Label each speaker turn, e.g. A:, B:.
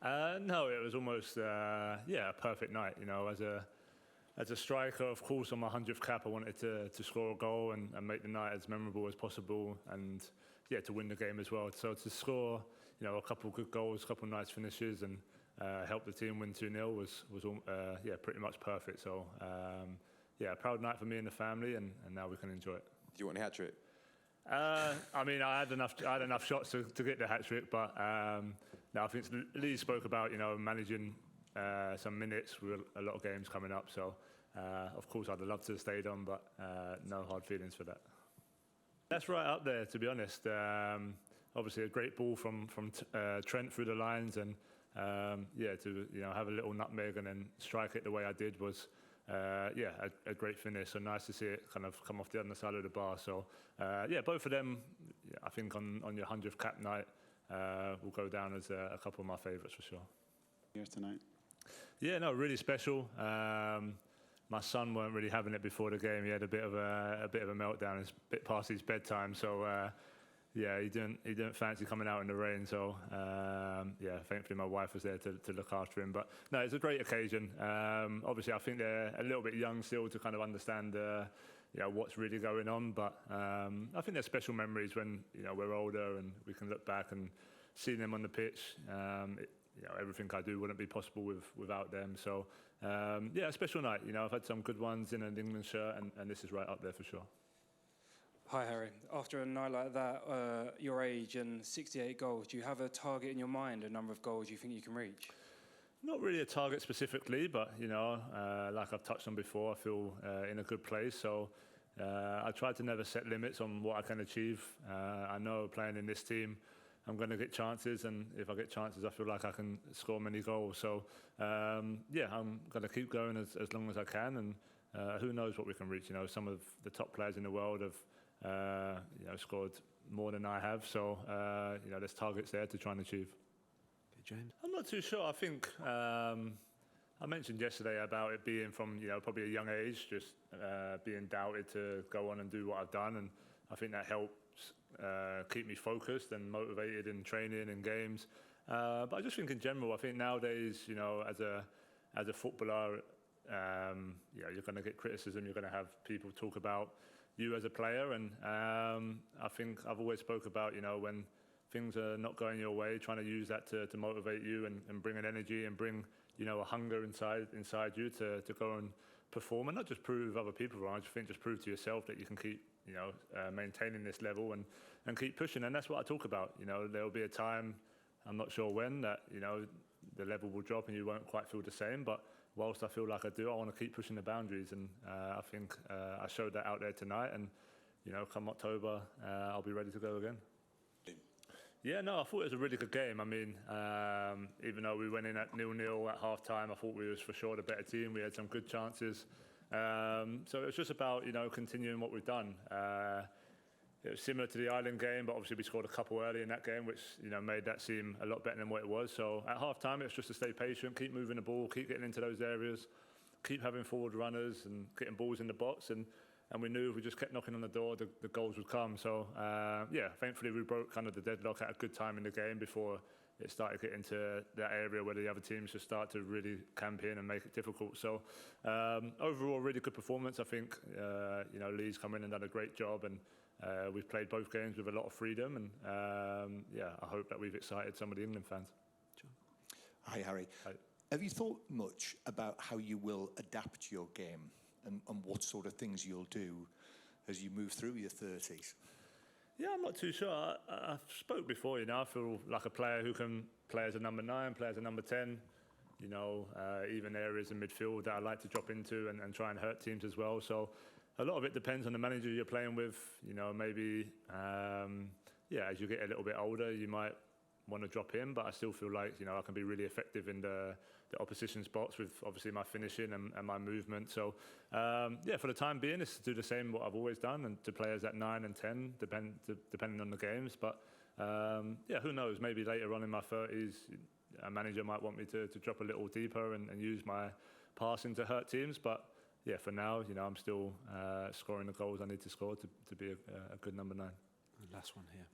A: No, it was almost a perfect night. As a striker, of course, on my 100th cap, I wanted to score a goal and make the night as memorable as possible, and to win the game as well. So to score, a couple of good goals, a couple of nice finishes, and help the team win 2-0 was pretty much perfect. So a proud night for me and the family, and now we can enjoy it.
B: Do you want a hat trick?
A: I had enough shots to get the hat trick, but no, I think Lee spoke about managing some minutes with a lot of games coming up. So of course I'd love to have stayed on, but no hard feelings for that. That's right up there, to be honest. Obviously a great ball from Trent through the lines, and to have a little nutmeg and then strike it the way I did was a great finish. So nice to see it kind of come off the other side of the bar. So both of them, I think on your 100th cap night will go down as a couple of my favourites for sure.
C: Yours tonight?
A: Yeah, no, really special. My son weren't really having it before the game. He had a bit of a meltdown. It's a bit past his bedtime, so he didn't fancy coming out in the rain. So thankfully my wife was there to look after him. But no, it's a great occasion. Obviously, I think they're a little bit young still to kind of understand what's really going on. But I think they're special memories when we're older and we can look back and see them on the pitch. Everything I do wouldn't be possible without them. So a special night. I've had some good ones in an England shirt, and this is right up there for sure.
D: Hi Harry, after a night like that, your age and 68 goals, do you have a target in your mind, a number of goals you think you can reach?
A: Not really a target specifically, but like I've touched on before, I feel in a good place. So I try to never set limits on what I can achieve. I know playing in this team, I'm going to get chances, and if I get chances, I feel like I can score many goals. So I'm going to keep going as long as I can, and who knows what we can reach. Some of the top players in the world have scored more than I have. So there's targets there to try and achieve.
C: Okay, James?
A: I'm not too sure. I think I mentioned yesterday about it being from probably a young age, just being doubted to go on and do what I've done, and I think that helps keep me focused and motivated in training and games. But I just think in general, I think nowadays, as a footballer, you're going to get criticism. You're going to have people talk about you as a player, and I think I've always spoke about when things are not going your way, trying to use that to motivate you and bring an energy and bring a hunger inside you to go and perform, and not just prove other people wrong. I just think just prove to yourself that you can keep maintaining this level and keep pushing. And that's what I talk about. There will be a time, I'm not sure when, that the level will drop and you won't quite feel the same, but whilst I feel like I do, I want to keep pushing the boundaries, and I think I showed that out there tonight, and come October I'll be ready to go again. Yeah, no, I thought it was a really good game. I mean, even though we went in at 0-0 at half time, I thought we was for sure the better team. We had some good chances. So it was just about continuing what we've done. It was similar to the Ireland game, but obviously we scored a couple early in that game, which made that seem a lot better than what it was. So at half time, it's just to stay patient, keep moving the ball, keep getting into those areas, keep having forward runners and getting balls in the box. And we knew if we just kept knocking on the door, the goals would come. So thankfully we broke kind of the deadlock at a good time in the game before it started getting to that area where the other teams just start to really camp in and make it difficult. So overall, really good performance. I think Lee's come in and done a great job, and we've played both games with a lot of freedom, and I hope that we've excited some of the England fans.
C: John?
E: Hi, Harry.
A: Hi.
E: Have you thought much about how you will adapt your game and what sort of things you'll do as you move through your 30s?
A: Yeah, I'm not too sure. I spoke before, I feel like a player who can play as a number 9, play as a number 10, even areas in midfield that I like to drop into and try and hurt teams as well. So a lot of it depends on the manager you're playing with. Maybe, as you get a little bit older, you might want to drop in, but I still feel like, I can be really effective in the opposition's box with obviously my finishing and my movement. So, for the time being, it's to do the same what I've always done and to play as at 9 and 10, depending on the games. But, who knows, maybe later on in my 30s, a manager might want me to drop a little deeper and use my passing to hurt teams. But, for now, I'm still scoring the goals I need to score to be a good number 9.
C: Last one here.